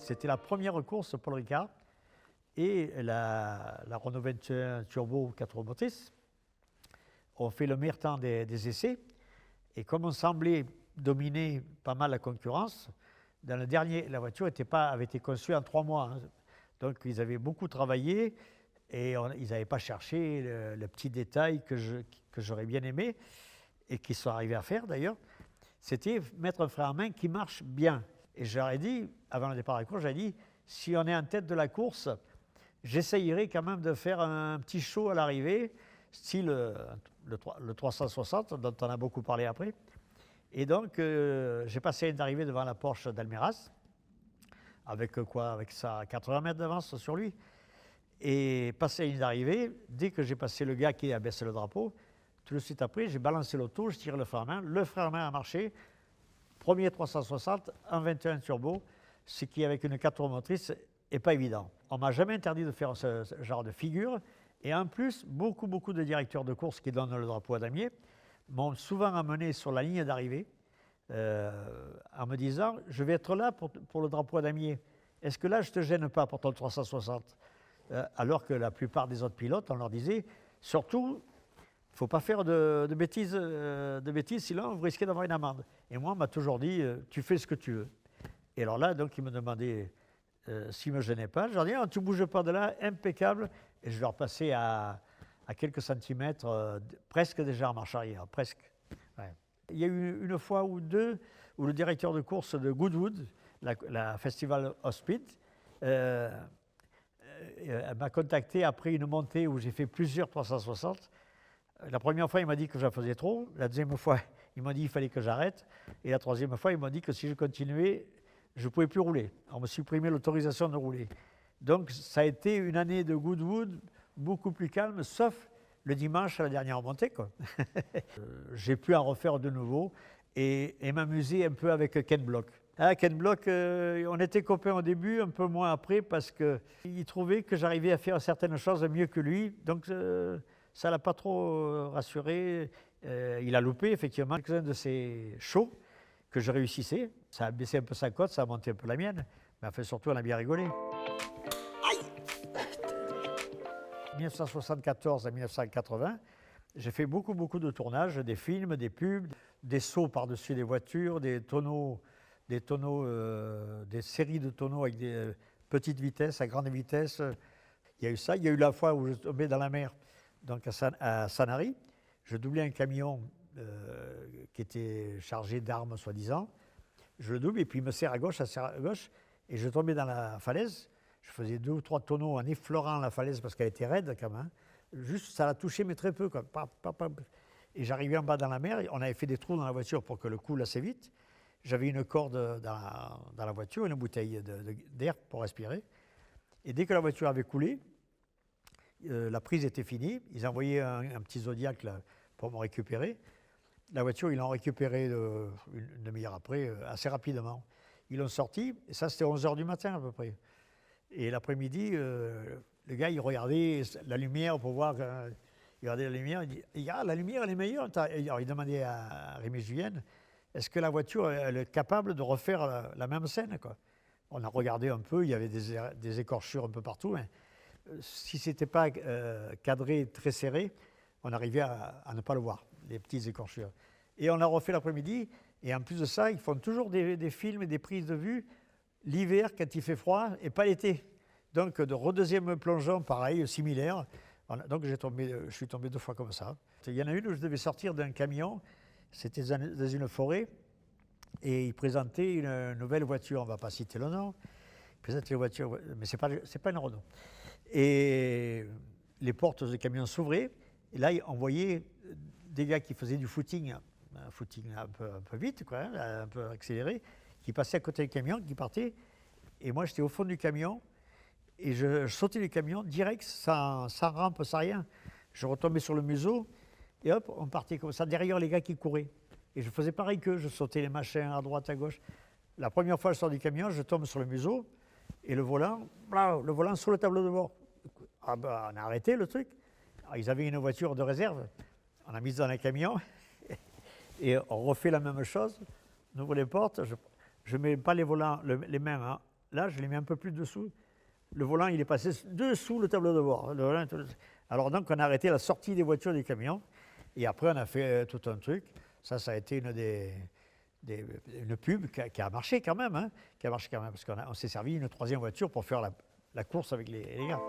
C'était la première course Paul Ricard et la Renault 21 Turbo 4 roues motrices. On fait le meilleur temps des essais. Et comme on semblait dominer pas mal la concurrence, dans le dernier, la voiture avait été conçue en 3 mois. Hein. Donc ils avaient beaucoup travaillé et ils n'avaient pas cherché le petit détail que j'aurais bien aimé et qu'ils sont arrivés à faire d'ailleurs. C'était mettre un frein à main qui marche bien. Et j'aurais dit, avant le départ de la course, j'avais dit, si on est en tête de la course, j'essayerai quand même de faire un petit show à l'arrivée, style le 360, dont on a beaucoup parlé après. Et donc, j'ai passé une arrivée devant la Porsche d'Almeras, avec ça, 80 mètres d'avance sur lui. Et passé une arrivée, dès que j'ai passé le gars qui a baissé le drapeau, tout de suite après, j'ai balancé l'auto, je tire le frein à main. Le frein à main a marché. Premier 360 en 21 turbo, ce qui, avec une 4 roues motrices, n'est pas évident. On ne m'a jamais interdit de faire ce genre de figure. Et en plus, beaucoup de directeurs de course qui donnent le drapeau à damier m'ont souvent amené sur la ligne d'arrivée en me disant « Je vais être là pour le drapeau à damier. Est-ce que là, je ne te gêne pas pour ton 360 ?» Alors que la plupart des autres pilotes, on leur disait « Surtout, il ne faut pas faire de bêtises, sinon vous risquez d'avoir une amende. » Et moi, on m'a toujours dit « Tu fais ce que tu veux. » Et alors là, donc, ils me demandaient s'ils ne me gênaient pas. Je leur disais « Tu ne bouges pas de là, impeccable. » Et je leur passais à quelques centimètres, presque déjà en marche arrière, presque. Ouais. Il y a eu une fois ou deux où le directeur de course de Goodwood, la Festival of Speed, m'a contacté après une montée où j'ai fait plusieurs 360. La première fois, il m'a dit que j'en faisais trop. La deuxième fois, il m'a dit qu'il fallait que j'arrête. Et la troisième fois, il m'a dit que si je continuais, je ne pouvais plus rouler. On me supprimait l'autorisation de rouler. Donc, ça a été une année de Goodwood beaucoup plus calme, sauf le dimanche à la dernière montée. J'ai pu en refaire de nouveau et m'amuser un peu avec Ken Block. Ken Block, on était copains au début, un peu moins après, parce qu'il trouvait que j'arrivais à faire certaines choses mieux que lui. Donc, ça ne l'a pas trop rassuré. Il a loupé, effectivement, quelques-uns de ses shows que je réussissais. Ça a baissé un peu sa cote, ça a monté un peu la mienne. Mais enfin, surtout, on a bien rigolé. 1974 à 1980, j'ai fait beaucoup de tournages, des films, des pubs, des sauts par-dessus des voitures, des séries de tonneaux avec des petites vitesses, à grande vitesse. Il y a eu ça. Il y a eu la fois où je tombais dans la mer, donc à Sanary. Je doublais un camion qui était chargé d'armes, soi-disant. Je le double et puis il me serre à gauche, et je tombais dans la falaise. Je faisais 2 ou 3 tonneaux en effleurant la falaise parce qu'elle était raide quand même. Juste, ça l'a touché, mais très peu. Quoi. Et j'arrivais en bas dans la mer. On avait fait des trous dans la voiture pour que le coule assez vite. J'avais une corde dans la voiture, une bouteille d'air pour respirer. Et dès que la voiture avait coulé, la prise était finie. Ils envoyaient un petit Zodiac là, pour me récupérer. La voiture, ils l'ont récupérée une demi-heure après, assez rapidement. Ils l'ont sortie, et ça, c'était 11h du matin à peu près. Et l'après-midi, le gars, il regardait la lumière pour voir. Il regardait la lumière, il dit ah, la lumière, elle est meilleure. Alors, il demandait à Rémi Julienne est-ce que la voiture elle est capable de refaire la même scène, quoi. On a regardé un peu, il y avait des écorchures un peu partout. Mais si ce n'était pas cadré, très serré, on arrivait à ne pas le voir, les petites écorchures. Et on a refait l'après-midi. Et en plus de ça, ils font toujours des films et des prises de vue l'hiver quand il fait froid et pas l'été. Donc, de deuxième plongeon, pareil, similaire. Donc, je suis tombé 2 fois comme ça. Il y en a une où je devais sortir d'un camion, c'était dans une forêt, et ils présentaient une nouvelle voiture, on ne va pas citer le nom. Ils présentaient une voiture, mais ce n'est pas une Renault. Et les portes du camion s'ouvraient, et là, on voyait des gars qui faisaient du footing, un footing un peu vite, quoi, un peu accéléré, qui passaient à côté du camion, qui partaient. Et moi, j'étais au fond du camion, et je sautais du camion direct, sans rampe, sans rien. Je retombais sur le museau, et hop, on partait comme ça, derrière les gars qui couraient. Et je faisais pareil qu'eux, je sautais les machins à droite, à gauche. La première fois que je sors du camion, je tombe sur le museau, et le volant sur le tableau de bord. Ah ben, on a arrêté le truc. Alors, ils avaient une voiture de réserve, on a mis dans le camion, et on refait la même chose. On ouvre les portes, je ne mets pas les mains là, je l'ai mis un peu plus dessous. Le volant, il est passé dessous le tableau de bord. Alors donc, on a arrêté la sortie des voitures des camions. Et après, on a fait tout un truc. Ça a été une pub qui a marché quand même. Hein, qui a marché quand même, parce qu'on s'est servi une troisième voiture pour faire la course avec les gars.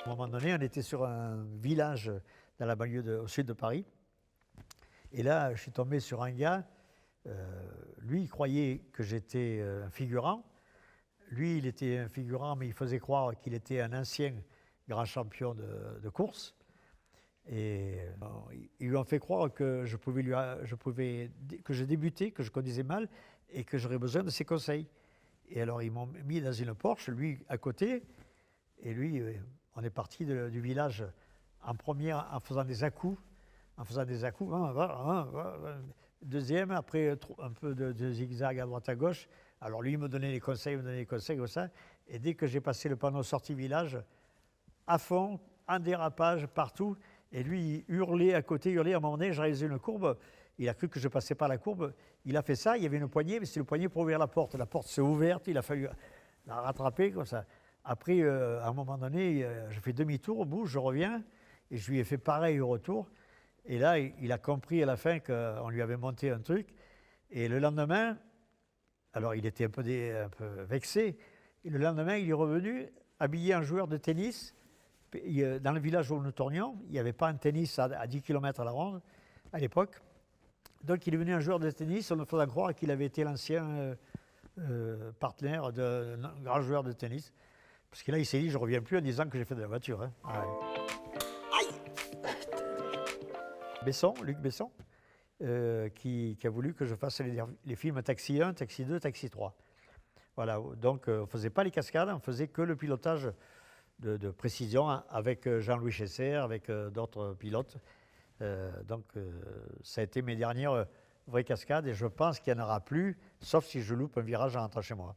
À un moment donné, on était sur un village dans la banlieue au sud de Paris. Et là, je suis tombé sur un gars. Lui, il croyait que j'étais un figurant. Lui, il était un figurant, mais il faisait croire qu'il était un ancien grand champion de course. Et ils lui ont fait croire que que je débutais, que je conduisais mal et que j'aurais besoin de ses conseils. Et alors, ils m'ont mis dans une Porsche, lui à côté. Et lui, on est parti du village en première en faisant des à-coups. Deuxième, après un peu de zigzag à droite à gauche. Alors lui, il me donnait des conseils, comme ça. Et dès que j'ai passé le panneau sortie village, à fond, en dérapage, partout. Et lui, il hurlait à côté, À un moment donné, j'ai réalisé une courbe. Il a cru que je passais par la courbe. Il a fait ça, il y avait une poignée, mais c'est le poignet pour ouvrir la porte. La porte s'est ouverte, il a fallu la rattraper comme ça. Après, à un moment donné, je fais demi-tour au bout, je reviens, et je lui ai fait pareil au retour. Et là, il a compris à la fin qu'on lui avait monté un truc. Et le lendemain, alors il était un peu vexé. Et le lendemain, il est revenu habillé en joueur de tennis. Dans le village où nous tournions, il n'y avait pas un tennis à 10 km à la ronde à l'époque. Donc il est venu un joueur de tennis en nous faisant croire qu'il avait été l'ancien partenaire d'un grand joueur de tennis. Parce que là, il s'est dit, je ne reviens plus en disant que j'ai fait de la voiture. Hein. Ah ouais. Luc Besson, qui a voulu que je fasse les films Taxi 1, Taxi 2, Taxi 3. Voilà, donc on ne faisait pas les cascades, on faisait que le pilotage de précision avec Jean-Louis Chesser, avec d'autres pilotes. Donc ça a été mes dernières vraies cascades et je pense qu'il n'y en aura plus, sauf si je loupe un virage en rentrant chez moi.